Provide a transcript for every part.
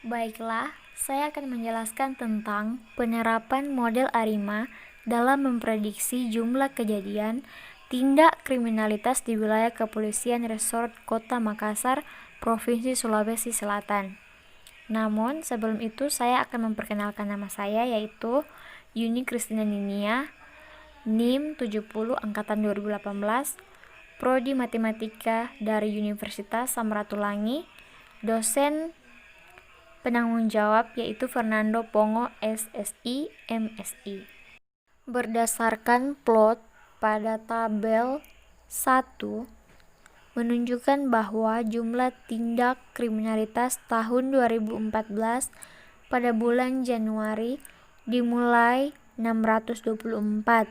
Baiklah, saya akan menjelaskan tentang penerapan model ARIMA dalam memprediksi jumlah kejadian tindak kriminalitas di wilayah Kepolisian Resort Kota Makassar, Provinsi Sulawesi Selatan. Namun, sebelum itu saya akan memperkenalkan nama saya, yaitu Yuni Kristina Ninia, NIM 70 Angkatan 2018, Prodi Matematika dari Universitas Samratulangi, dosen penanggung jawab yaitu Fernando Pongo SSI MSI. Berdasarkan plot pada tabel 1 menunjukkan bahwa jumlah tindak kriminalitas tahun 2014 pada bulan Januari dimulai 624,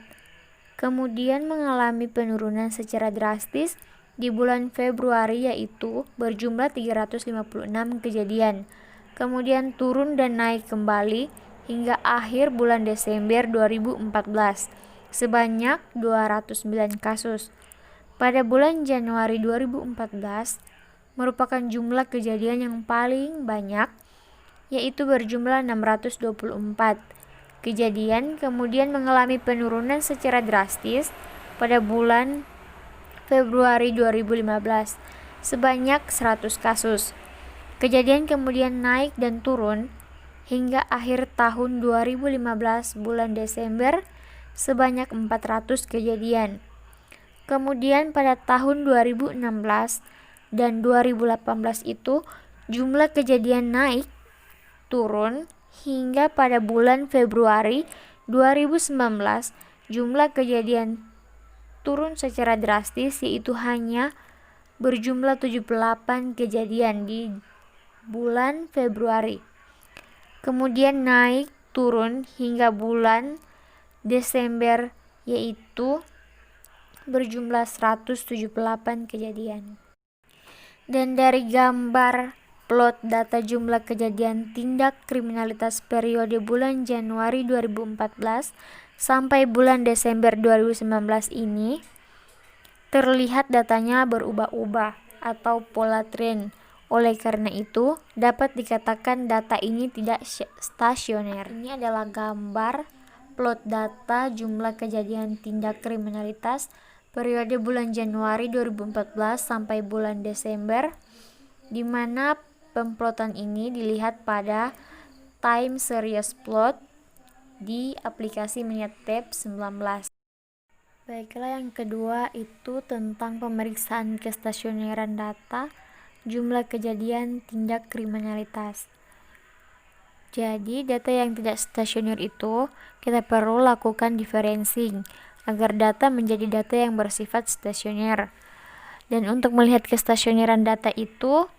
kemudian mengalami penurunan secara drastis di bulan Februari yaitu berjumlah 356 kejadian, kemudian turun dan naik kembali hingga akhir bulan Desember 2014 sebanyak 209 kasus. Pada bulan Januari 2014 merupakan jumlah kejadian yang paling banyak, yaitu berjumlah 624 kejadian, kemudian mengalami penurunan secara drastis pada bulan Februari 2015 sebanyak 100 kasus. Kejadian kemudian naik dan turun hingga akhir tahun 2015 bulan Desember sebanyak 400 kejadian. Kemudian pada tahun 2016 dan 2018 itu jumlah kejadian naik turun hingga pada bulan Februari 2019 jumlah kejadian turun secara drastis, yaitu hanya berjumlah 78 kejadian di bulan Februari. Kemudian naik turun hingga bulan Desember, yaitu berjumlah 178 kejadian. Dan dari gambar plot data jumlah kejadian tindak kriminalitas periode bulan Januari 2014 sampai bulan Desember 2019 ini, terlihat datanya berubah-ubah atau pola tren. Oleh karena itu, dapat dikatakan data ini tidak stasioner. Ini adalah gambar plot data jumlah kejadian tindak kriminalitas periode bulan Januari 2014 sampai bulan Desember, di mana pemplotan ini dilihat pada time series plot di aplikasi Minitab 19. Baiklah, yang kedua itu tentang pemeriksaan kestasioneran data jumlah kejadian tindak kriminalitas. Jadi, data yang tidak stasioner itu kita perlu lakukan differencing agar data menjadi data yang bersifat stasioner. Dan untuk melihat kestasioneran data itu,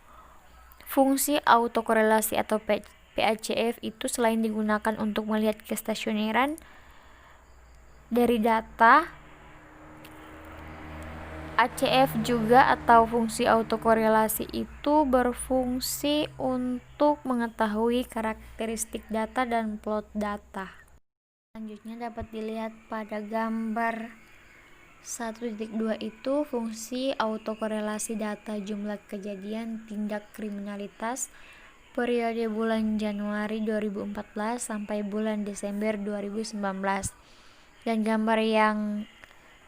fungsi autokorelasi atau PACF itu selain digunakan untuk melihat kestasioneran dari data, ACF juga atau fungsi autokorelasi itu berfungsi untuk mengetahui karakteristik data dan plot data. Selanjutnya dapat dilihat pada gambar 1.2 itu fungsi autokorelasi data jumlah kejadian tindak kriminalitas periode bulan Januari 2014 sampai bulan Desember 2019. Dan gambar yang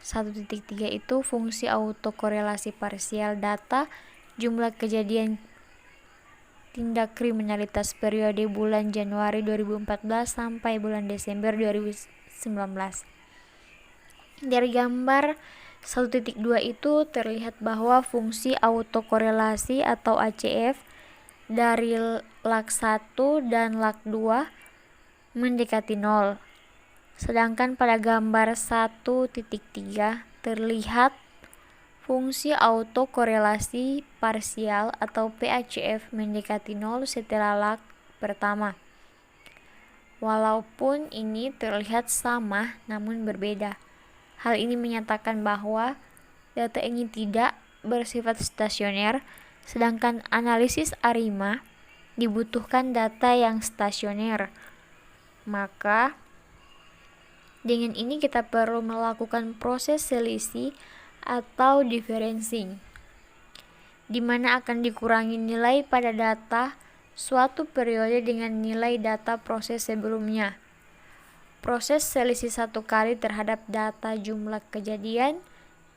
1.3 itu fungsi autokorelasi parsial data jumlah kejadian tindak kriminalitas periode bulan Januari 2014 sampai bulan Desember 2019. Dari gambar 1.2 itu terlihat bahwa fungsi autokorelasi atau ACF dari lag 1 dan lag 2 mendekati 0. Sedangkan pada gambar 1.3 terlihat fungsi autokorelasi parsial atau PACF mendekati 0 setelah lag pertama. Walaupun ini terlihat sama namun berbeda. Hal ini menyatakan bahwa data ini tidak bersifat stasioner, sedangkan analisis ARIMA dibutuhkan data yang stasioner. Maka dengan ini kita perlu melakukan proses selisih atau differencing, di mana akan dikurangi nilai pada data suatu periode dengan nilai data proses sebelumnya. Proses selisih satu kali terhadap data jumlah kejadian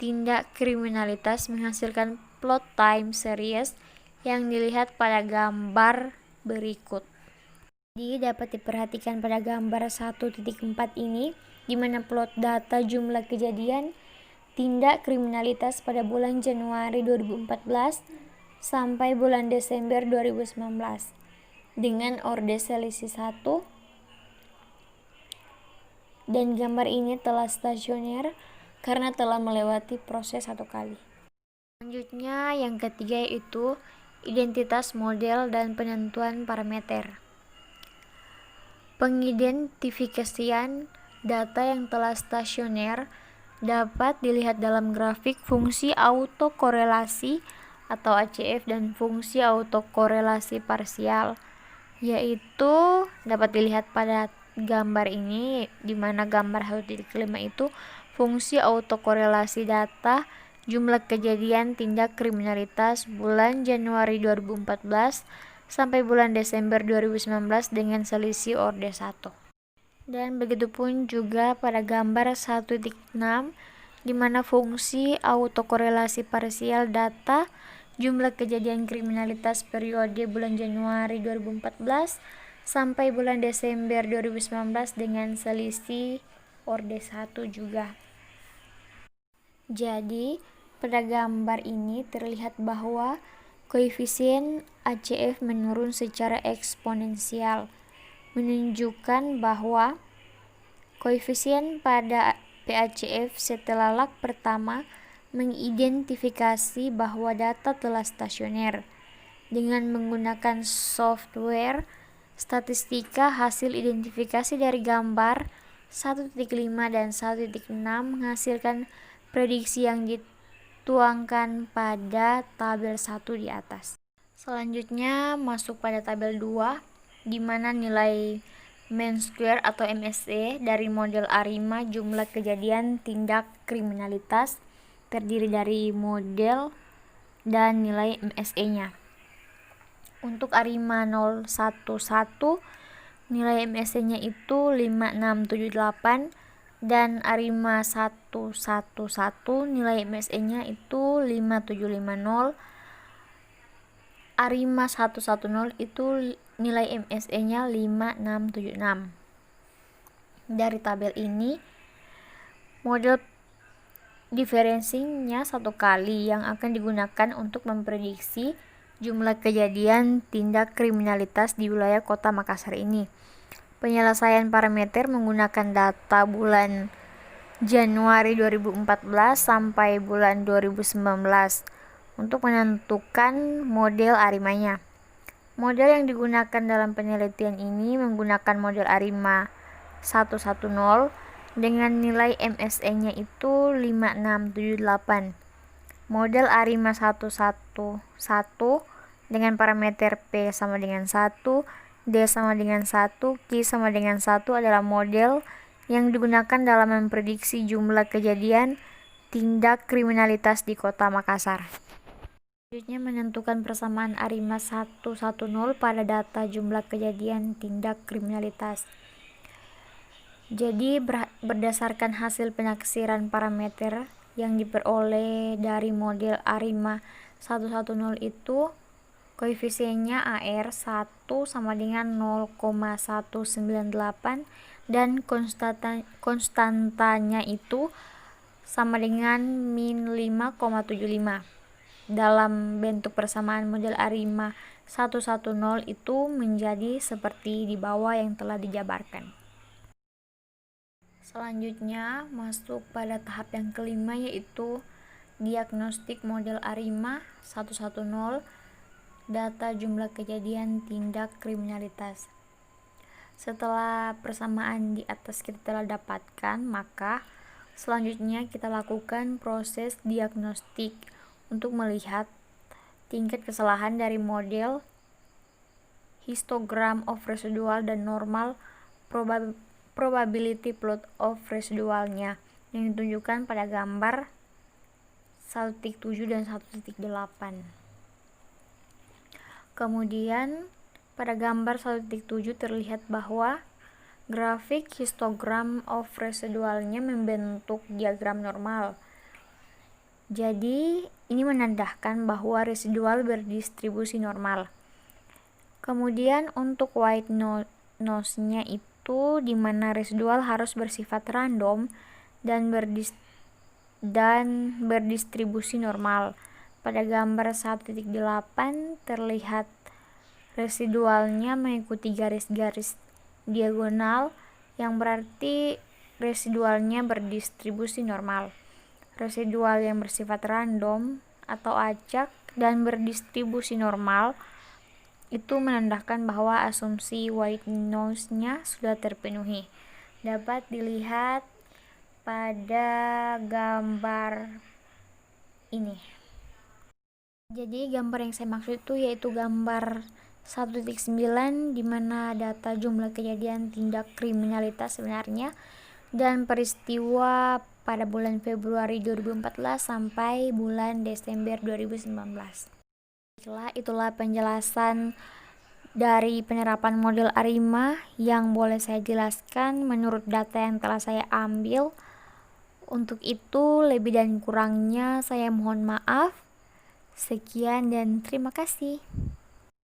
tindak kriminalitas menghasilkan plot time series yang dilihat pada gambar berikut. Jadi dapat diperhatikan pada gambar 1.4 ini, di mana plot data jumlah kejadian tindak kriminalitas pada bulan Januari 2014 sampai bulan Desember 2019 dengan orde selisih 1, dan gambar ini telah stasioner karena telah melewati proses satu kali. Selanjutnya yang ketiga yaitu identitas model dan penentuan parameter. Pengidentifikasian data yang telah stasioner dapat dilihat dalam grafik fungsi autokorelasi atau ACF dan fungsi autokorelasi parsial, yaitu dapat dilihat pada gambar ini, di mana gambar 1.5 itu fungsi autokorelasi data jumlah kejadian tindak kriminalitas bulan Januari 2014 sampai bulan Desember 2019 dengan selisih orde 1. Dan begitupun juga pada gambar 1.6, di mana fungsi autokorelasi parsial data jumlah kejadian kriminalitas periode bulan Januari 2014 sampai bulan Desember 2019 dengan selisih orde 1 juga. Jadi, pada gambar ini terlihat bahwa koefisien ACF menurun secara eksponensial, menunjukkan bahwa koefisien pada PACF setelah lag pertama mengidentifikasi bahwa data telah stasioner. Dengan menggunakan software statistika, hasil identifikasi dari gambar 1.5 dan 1.6 menghasilkan prediksi yang dituangkan pada tabel 1 di atas. Selanjutnya masuk pada tabel 2, di mana nilai mean square atau MSE dari model ARIMA jumlah kejadian tindak kriminalitas terdiri dari model dan nilai MSE-nya. Untuk ARIMA 011 nilai MSE-nya itu 5678 dan ARIMA 111 nilai MSE-nya itu 5750. ARIMA 110 itu nilai MSE-nya 5676. Dari tabel ini, model diferensinya satu kali yang akan digunakan untuk memprediksi jumlah kejadian tindak kriminalitas di wilayah Kota Makassar ini. Penyelesaian parameter menggunakan data bulan Januari 2014 sampai bulan 2019 untuk menentukan model ARIMA-nya. Model yang digunakan dalam penelitian ini menggunakan model ARIMA 110 dengan nilai MSE-nya itu 5678. Model ARIMA 111 dengan parameter P sama dengan 1, D sama dengan 1, Q sama dengan 1 adalah model yang digunakan dalam memprediksi jumlah kejadian tindak kriminalitas di Kota Makassar. Selanjutnya menentukan persamaan ARIMA 110 pada data jumlah kejadian tindak kriminalitas. Jadi berdasarkan hasil penaksiran parameter yang diperoleh dari model ARIMA 110 itu, koefisiennya AR 1 sama dengan 0,198 dan konstantanya itu sama dengan min 5,75. Dalam bentuk persamaan model ARIMA 110 itu menjadi seperti di bawah yang telah dijabarkan. Selanjutnya masuk pada tahap yang kelima, yaitu diagnostik model ARIMA 110 data jumlah kejadian tindak kriminalitas. Setelah persamaan di atas kita telah dapatkan, maka selanjutnya kita lakukan proses diagnostik untuk melihat tingkat kesalahan dari model, histogram of residual dan normal probability plot of residualnya yang ditunjukkan pada gambar 1.7 dan 1.8. Kemudian Pada gambar 1.7 terlihat bahwa grafik histogram of residualnya membentuk diagram normal. Jadi, ini menandakan bahwa residual berdistribusi normal. Kemudian untuk white noise-nya itu di mana residual harus bersifat random dan berdistribusi normal. Pada gambar 1.8 terlihat residualnya mengikuti garis-garis diagonal yang berarti residualnya berdistribusi normal. Residual yang bersifat random atau acak dan berdistribusi normal itu menandakan bahwa asumsi white noise-nya sudah terpenuhi. Dapat dilihat pada gambar ini. Jadi gambar yang saya maksud itu yaitu gambar 1.9 di mana data jumlah kejadian tindak kriminalitas sebenarnya dan peristiwa pada bulan Februari 2014 sampai bulan Desember 2019. Itulah penjelasan dari penerapan model ARIMA yang boleh saya jelaskan menurut data yang telah saya ambil. Untuk itu, lebih dan kurangnya saya mohon maaf. Sekian dan terima kasih.